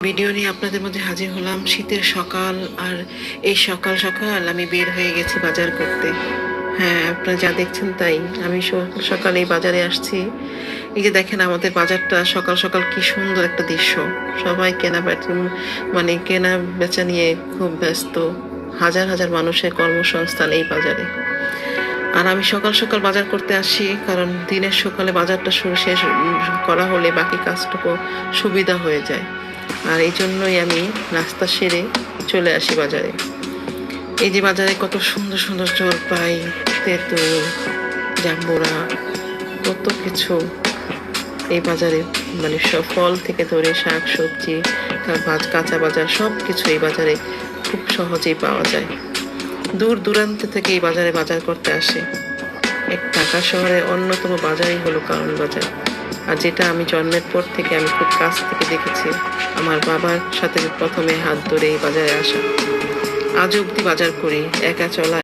Video নিয়ে আপনাদের মধ্যে হাজির হলাম। শীতের সকাল, আর এই সকাল সকাল আমি বের হয়ে গেছি বাজার করতে। হ্যাঁ, আপনারা যা দেখছেন তাই। আমি সকাল সকাল এই বাজারে আসছি। এই যে দেখেন আমাদের বাজারটা সকাল সকাল কি সুন্দর একটা দৃশ্য। সবাই কেনা বেচা মানে কেনা বেচা নিয়ে খুব ব্যস্ত। হাজার হাজার মানুষের কর্মসংস্থান এই বাজারে। আর আমি সকাল সকাল বাজার করতে আসি কারণ দিনের সকালে বাজারটা শেষ করা হলে বাকি কাজটুকু সুবিধা হয়ে যায়। আর এই জন্যই আমি নাস্তা সেরে চলে আসি বাজারে। এই যে বাজারে কত সুন্দর সুন্দর জলপাই, তেঁতুল, জাম্বুরা, কত কিছু এই বাজারে, মানে সব ফল থেকে ধরে শাক সবজি, কাঁচা বাজার সব কিছু এই বাজারে খুব সহজেই পাওয়া যায়। দূর দূরান্ত থেকে এই বাজারে বাজার করতে আসে। এক ঢাকা শহরের অন্যতম বাজারই হলো কারণ বাজার। আর যেটা আমি জন্মের পর থেকে আমি খুব কাছ থেকে দেখেছি। আমার বাবার সাথে প্রথমে হাত ধরে এই বাজারে আসা। আজ অব্দি বাজার করি, একা চলা